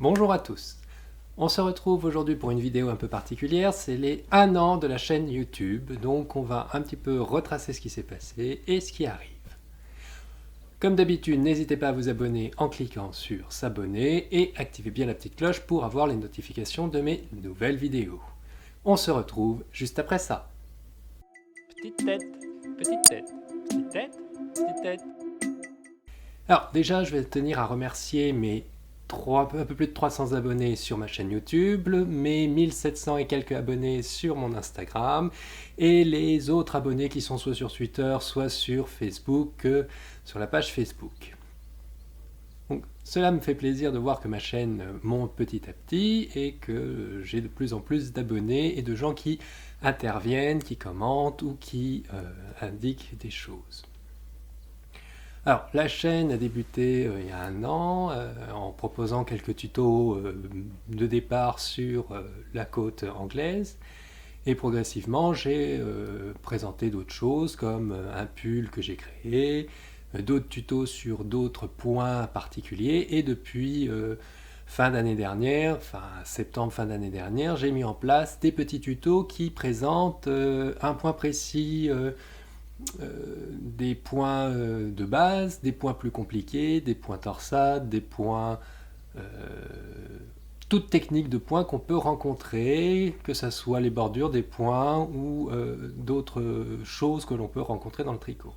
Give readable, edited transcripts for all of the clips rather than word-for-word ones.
Bonjour à tous. On se retrouve aujourd'hui pour une vidéo un peu particulière, c'est les 1 an de la chaîne YouTube, donc on va un petit peu retracer ce qui s'est passé et ce qui arrive. Comme d'habitude, n'hésitez pas à vous abonner en cliquant sur s'abonner et activez bien la petite cloche pour avoir les notifications de mes nouvelles vidéos. On se retrouve juste après ça. Petite tête, petite tête, petite tête, petite tête. Alors déjà, je vais tenir à remercier mes un peu plus de 300 abonnés sur ma chaîne YouTube, mes 1700 et quelques abonnés sur mon Instagram, et les autres abonnés qui sont soit sur Twitter, soit sur Facebook, sur la page Facebook. Donc, cela me fait plaisir de voir que ma chaîne monte petit à petit et que j'ai de plus en plus d'abonnés et de gens qui interviennent, qui commentent ou qui indiquent des choses. Alors, la chaîne a débuté il y a 1 an en proposant quelques tutos de départ sur la côte anglaise. Et progressivement, j'ai présenté d'autres choses comme un pull que j'ai créé, d'autres tutos sur d'autres points particuliers. Et depuis fin d'année dernière, fin septembre, fin d'année dernière, j'ai mis en place des petits tutos qui présentent un point précis, des points de base, des points plus compliqués, des points torsades, des points... toute technique de points qu'on peut rencontrer, que ce soit les bordures des points ou d'autres choses que l'on peut rencontrer dans le tricot.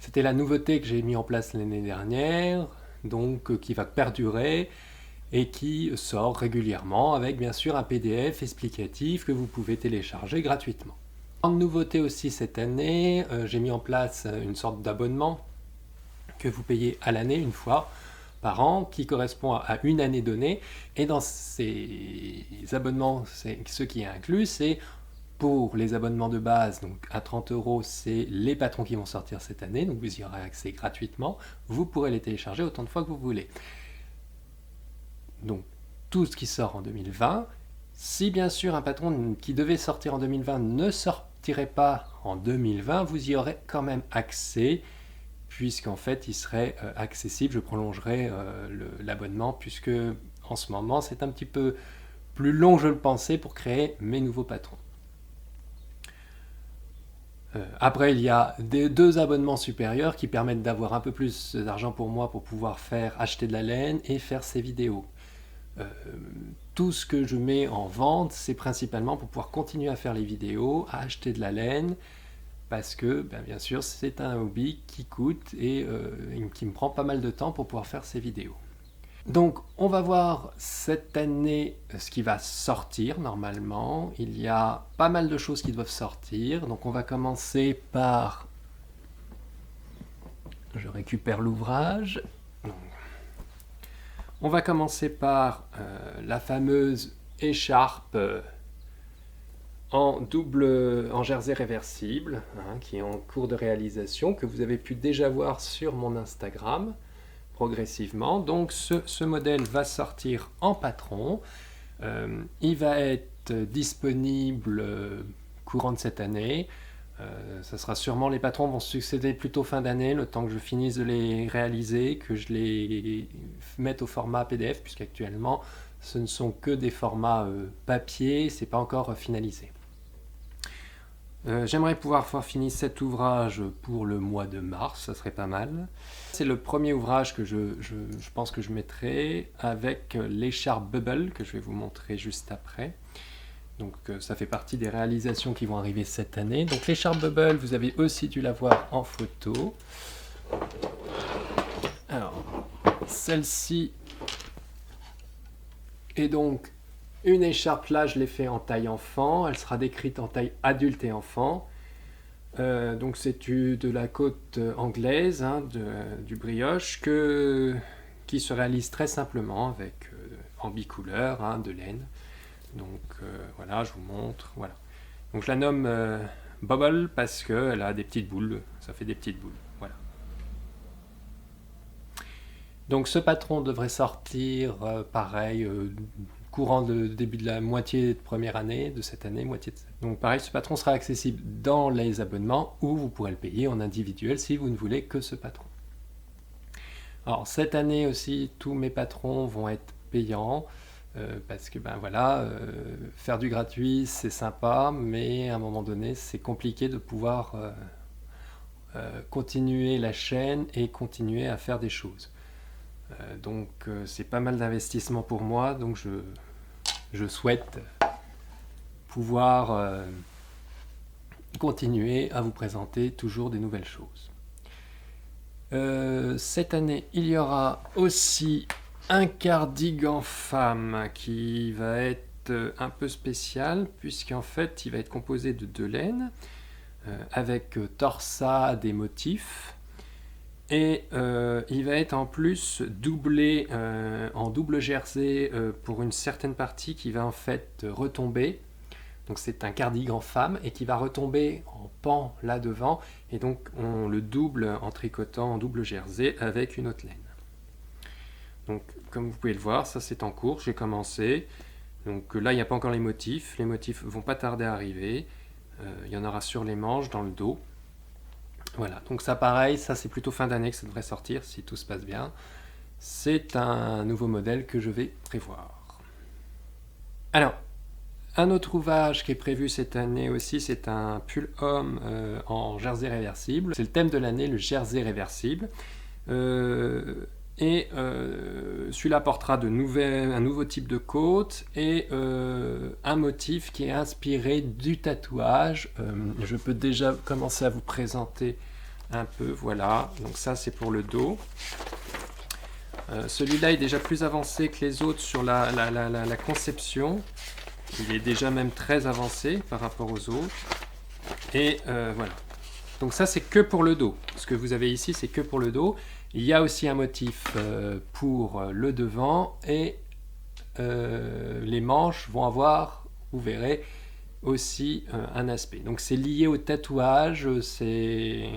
C'était la nouveauté que j'ai mis en place l'année dernière, donc qui va perdurer et qui sort régulièrement avec bien sûr un PDF explicatif que vous pouvez télécharger gratuitement. En nouveauté aussi cette année, j'ai mis en place une sorte d'abonnement que vous payez à l'année une fois par an qui correspond à une année donnée. Et dans ces abonnements, ce qui est inclus, c'est pour les abonnements de base, donc à 30 €, c'est les patrons qui vont sortir cette année, donc vous y aurez accès gratuitement. Vous pourrez les télécharger autant de fois que vous voulez. Donc tout ce qui sort en 2020. Si bien sûr un patron qui devait sortir en 2020 ne sortirait pas en 2020, vous y aurez quand même accès, puisqu'en fait il serait accessible, je prolongerai l'abonnement, puisque en ce moment c'est un petit peu plus long que je le pensais pour créer mes nouveaux patrons. Après, il y a deux abonnements supérieurs qui permettent d'avoir un peu plus d'argent pour moi pour pouvoir acheter de la laine et faire ces vidéos. Tout ce que je mets en vente, c'est principalement pour pouvoir continuer à faire les vidéos, à acheter de la laine, parce que bien sûr c'est un hobby qui coûte et qui me prend pas mal de temps pour pouvoir faire ces vidéos. Donc on va voir cette année ce qui va sortir normalement. Il y a pas mal de choses qui doivent sortir, donc on va commencer par... Je récupère l'ouvrage. On va commencer par la fameuse écharpe en jersey réversible, qui est en cours de réalisation, que vous avez pu déjà voir sur mon Instagram progressivement. Donc ce modèle va sortir en patron. Il va être disponible courant de cette année. Ça sera sûrement, les patrons vont succéder plutôt fin d'année, le temps que je finisse de les réaliser, que je les mette au format PDF, puisqu'actuellement ce ne sont que des formats papier, c'est pas encore finalisé. J'aimerais pouvoir faire finir cet ouvrage pour le mois de mars, ça serait pas mal. C'est le premier ouvrage que je pense que je mettrai avec l'écharpe Bubble, que je vais vous montrer juste après. Donc ça fait partie des réalisations qui vont arriver cette année. Donc l'écharpe Bubble, vous avez aussi dû la voir en photo. Alors, celle-ci est donc une écharpe, là je l'ai fait en taille enfant, elle sera décrite en taille adulte et enfant. Donc c'est de la côte anglaise, du brioche, qui se réalise très simplement avec en bicouleur, de laine. Donc voilà, je vous montre. Voilà. Donc je la nomme Bubble parce qu'elle a des petites boules, ça fait des petites boules. Voilà. Donc ce patron devrait sortir pareil, courant de début de la moitié de première année de cette année. Donc pareil, ce patron sera accessible dans les abonnements ou vous pourrez le payer en individuel si vous ne voulez que ce patron. Alors cette année aussi, tous mes patrons vont être payants. Parce que ben voilà, faire du gratuit c'est sympa, mais à un moment donné c'est compliqué de pouvoir continuer la chaîne et continuer à faire des choses. Donc c'est pas mal d'investissement pour moi, donc je souhaite pouvoir continuer à vous présenter toujours des nouvelles choses. Cette année, il y aura aussi un cardigan femme qui va être un peu spécial, puisqu'en fait, il va être composé de 2 laines, avec torsade et motifs. Et il va être en plus doublé en double jersey pour une certaine partie qui va en fait retomber. Donc c'est un cardigan femme et qui va retomber en pan là devant, et donc on le double en tricotant en double jersey avec une autre laine. Donc comme vous pouvez le voir, ça c'est en cours, j'ai commencé. Donc là il n'y a pas encore les motifs vont pas tarder à arriver. Il y en aura sur les manches, dans le dos. Voilà, donc ça pareil, ça c'est plutôt fin d'année que ça devrait sortir si tout se passe bien. C'est un nouveau modèle que je vais prévoir. Alors, un autre ouvrage qui est prévu cette année aussi, c'est un pull homme en jersey réversible. C'est le thème de l'année, le jersey réversible. Celui-là portera un nouveau type de côte et un motif qui est inspiré du tatouage. Je peux déjà commencer à vous présenter un peu. Voilà, donc ça c'est pour le dos. Celui-là est déjà plus avancé que les autres sur la conception. Il est déjà même très avancé par rapport aux autres. Et voilà. Donc ça c'est que pour le dos. Ce que vous avez ici c'est que pour le dos. Il y a aussi un motif pour le devant et les manches vont avoir, vous verrez, aussi un aspect. Donc c'est lié au tatouage, c'est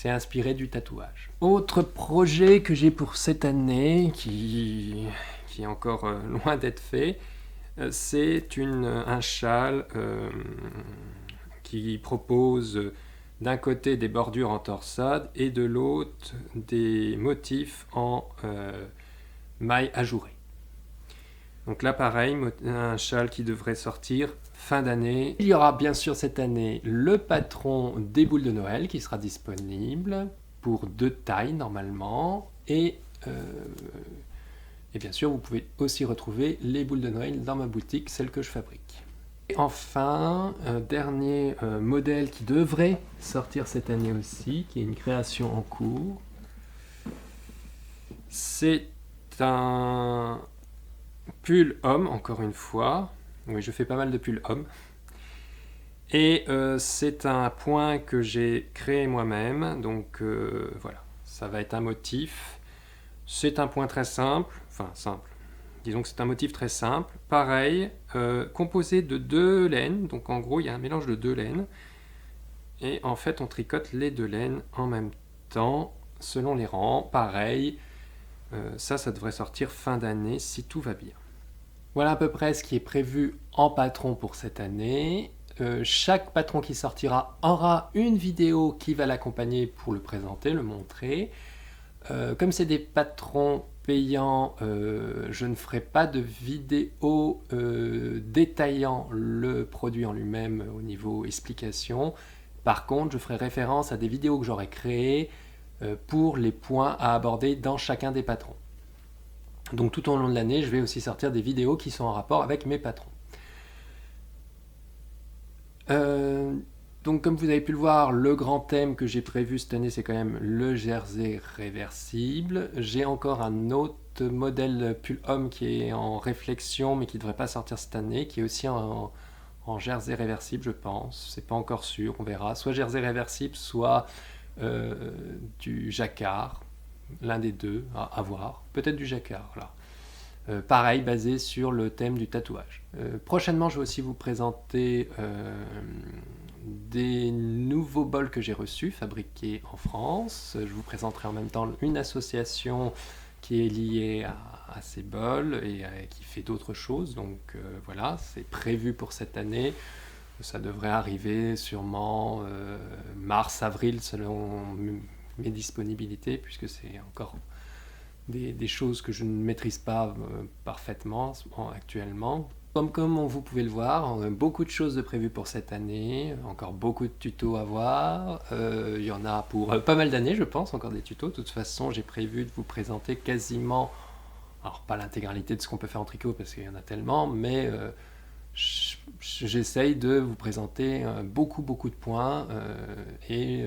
inspiré du tatouage. Autre projet que j'ai pour cette année, qui est encore loin d'être fait, c'est un châle qui propose d'un côté des bordures en torsade et de l'autre des motifs en maille ajourée. Donc là pareil, un châle qui devrait sortir fin d'année. Il y aura bien sûr cette année le patron des boules de Noël qui sera disponible pour 2 tailles normalement. Et bien sûr vous pouvez aussi retrouver les boules de Noël dans ma boutique, celles que je fabrique. Et enfin, un dernier modèle qui devrait sortir cette année aussi, qui est une création en cours. C'est un pull homme, encore une fois. Oui, je fais pas mal de pull homme. Et c'est un point que j'ai créé moi-même. Donc voilà, ça va être un motif. C'est un point très simple, enfin simple. Disons que c'est un motif très simple, pareil, composé de 2 laines, donc en gros il y a un mélange de 2 laines, et en fait on tricote les 2 laines en même temps, selon les rangs, pareil, ça devrait sortir fin d'année si tout va bien. Voilà à peu près ce qui est prévu en patron pour cette année. Chaque patron qui sortira aura une vidéo qui va l'accompagner pour le présenter, le montrer. Comme c'est des patrons payants, je ne ferai pas de vidéo détaillant le produit en lui-même au niveau explication. Par contre, je ferai référence à des vidéos que j'aurai créées pour les points à aborder dans chacun des patrons. Donc tout au long de l'année, je vais aussi sortir des vidéos qui sont en rapport avec mes patrons. Donc comme vous avez pu le voir, le grand thème que j'ai prévu cette année, c'est quand même le jersey réversible. J'ai encore un autre modèle pull homme qui est en réflexion, mais qui ne devrait pas sortir cette année, qui est aussi en jersey réversible, je pense. C'est pas encore sûr, on verra. Soit jersey réversible, soit du jacquard. L'un des deux, à voir. Peut-être du jacquard, là. Pareil, basé sur le thème du tatouage. Prochainement, je vais aussi vous présenter des nouveaux bols que j'ai reçus, fabriqués en France. Je vous présenterai en même temps une association qui est liée à ces bols et qui fait d'autres choses. Donc voilà, c'est prévu pour cette année. Ça devrait arriver sûrement mars-avril selon mes disponibilités, puisque c'est encore des choses que je ne maîtrise pas parfaitement actuellement. Comme vous pouvez le voir, on a beaucoup de choses de prévues pour cette année, encore beaucoup de tutos à voir. Il y en a pour pas mal d'années, je pense, encore des tutos. De toute façon, j'ai prévu de vous présenter quasiment, alors pas l'intégralité de ce qu'on peut faire en tricot parce qu'il y en a tellement, mais j'essaye de vous présenter beaucoup de points et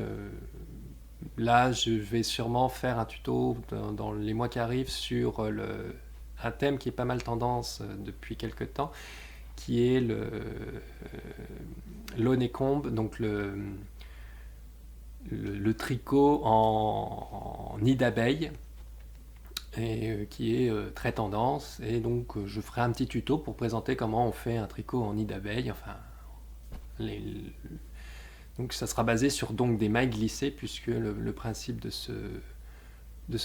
là je vais sûrement faire un tuto dans les mois qui arrivent sur un thème qui est pas mal tendance depuis quelques temps, qui est l'honeycomb, donc le tricot en nid d'abeille, et qui est très tendance, et donc je ferai un petit tuto pour présenter comment on fait un tricot en nid d'abeille, enfin donc ça sera basé sur donc des mailles glissées, puisque le principe de ce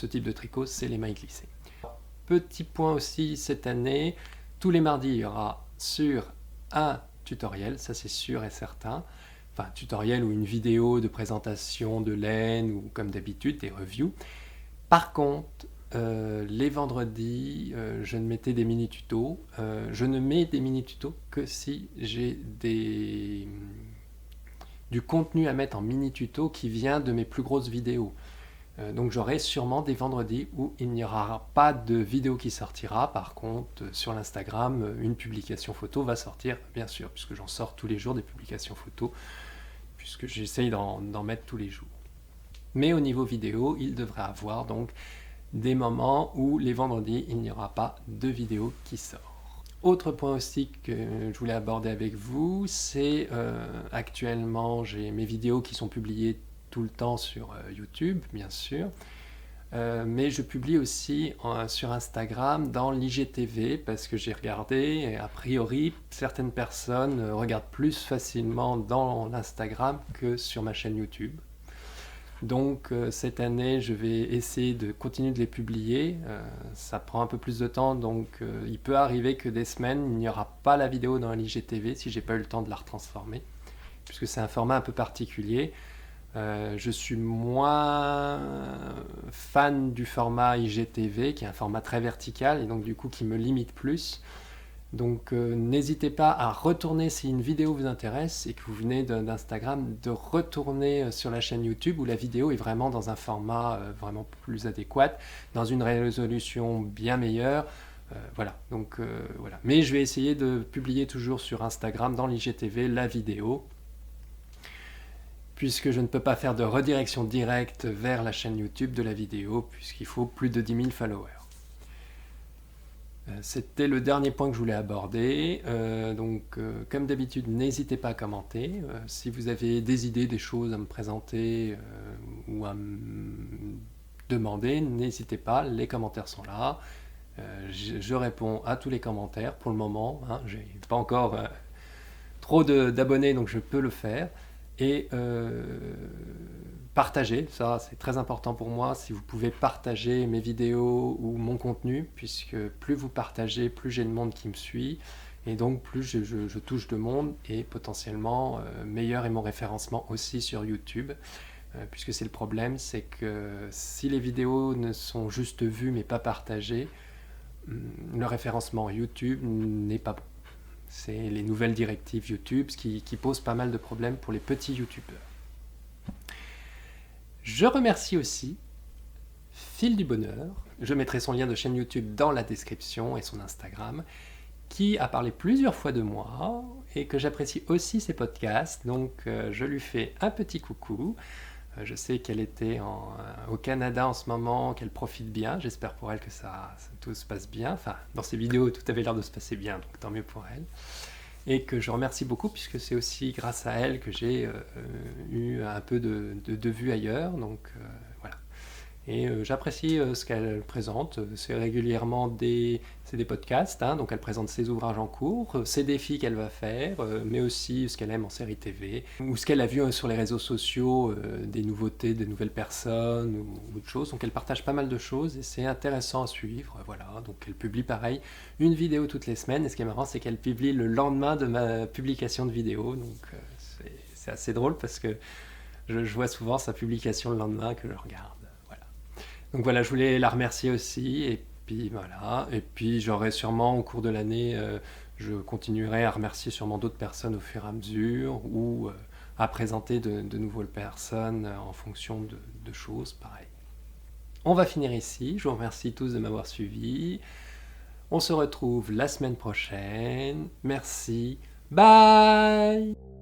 type de tricot, c'est les mailles glissées. Petit point aussi cette année, tous les mardis il y aura sur un tutoriel, ça c'est sûr et certain, enfin tutoriel ou une vidéo de présentation de laine ou comme d'habitude des reviews. Par contre, les vendredis, je ne mettais des mini-tutos. Je ne mets des mini-tutos que si j'ai du contenu à mettre en mini-tuto qui vient de mes plus grosses vidéos. Donc j'aurai sûrement des vendredis où il n'y aura pas de vidéo qui sortira. Par contre, sur l'Instagram, une publication photo va sortir, bien sûr, puisque j'en sors tous les jours des publications photos, puisque j'essaye d'en mettre tous les jours. Mais au niveau vidéo, il devrait avoir donc des moments où les vendredis, il n'y aura pas de vidéo qui sort. Autre point aussi que je voulais aborder avec vous, c'est actuellement j'ai mes vidéos qui sont publiées tout le temps sur YouTube, bien sûr, mais je publie aussi sur Instagram dans l'IGTV parce que j'ai regardé et a priori certaines personnes regardent plus facilement dans l'Instagram que sur ma chaîne YouTube. Donc cette année, je vais essayer de continuer de les publier. Ça prend un peu plus de temps, donc il peut arriver que des semaines, il n'y aura pas la vidéo dans l'IGTV si j'ai pas eu le temps de la retransformer, puisque c'est un format un peu particulier. Je suis moins fan du format IGTV, qui est un format très vertical, et donc du coup qui me limite plus. Donc n'hésitez pas à retourner, si une vidéo vous intéresse et que vous venez d'Instagram, de retourner sur la chaîne YouTube où la vidéo est vraiment dans un format vraiment plus adéquat, dans une résolution bien meilleure. Voilà, donc voilà. Mais je vais essayer de publier toujours sur Instagram, dans l'IGTV, la vidéo, puisque je ne peux pas faire de redirection directe vers la chaîne YouTube de la vidéo, puisqu'il faut plus de 10 000 followers. C'était le dernier point que je voulais aborder. Comme d'habitude, n'hésitez pas à commenter. Si vous avez des idées, des choses à me présenter ou à me demander, n'hésitez pas, les commentaires sont là. Je réponds à tous les commentaires pour le moment. Je n'ai pas encore trop d'abonnés, donc je peux le faire. Et partager, ça c'est très important pour moi, si vous pouvez partager mes vidéos ou mon contenu, puisque plus vous partagez, plus j'ai de monde qui me suit, et donc plus je touche de monde, et potentiellement meilleur est mon référencement aussi sur YouTube, puisque c'est le problème, c'est que si les vidéos ne sont juste vues mais pas partagées, le référencement YouTube n'est pas bon. C'est les nouvelles directives YouTube qui posent pas mal de problèmes pour les petits YouTubeurs. Je remercie aussi Fil du Bonheur, je mettrai son lien de chaîne YouTube dans la description et son Instagram, qui a parlé plusieurs fois de moi et que j'apprécie aussi ses podcasts, donc je lui fais un petit coucou. Je sais qu'elle était au Canada en ce moment, qu'elle profite bien, j'espère pour elle que tout se passe bien, enfin dans ses vidéos tout avait l'air de se passer bien, donc tant mieux pour elle. Et que je remercie beaucoup, puisque c'est aussi grâce à elle que j'ai eu un peu de vues ailleurs, donc voilà. Et j'apprécie ce qu'elle présente, c'est régulièrement des podcasts, donc elle présente ses ouvrages en cours, ses défis qu'elle va faire, mais aussi ce qu'elle aime en série TV, ou ce qu'elle a vu sur les réseaux sociaux, des nouveautés, des nouvelles personnes, ou autre chose. Donc elle partage pas mal de choses et c'est intéressant à suivre, voilà. Donc elle publie pareil, une vidéo toutes les semaines, et ce qui est marrant c'est qu'elle publie le lendemain de ma publication de vidéo, donc c'est assez drôle parce que je vois souvent sa publication le lendemain que je regarde. Donc voilà, je voulais la remercier aussi. Et puis voilà. Et puis j'aurai sûrement au cours de l'année, je continuerai à remercier sûrement d'autres personnes au fur et à mesure ou à présenter de nouvelles personnes en fonction de choses pareilles. On va finir ici. Je vous remercie tous de m'avoir suivi. On se retrouve la semaine prochaine. Merci. Bye!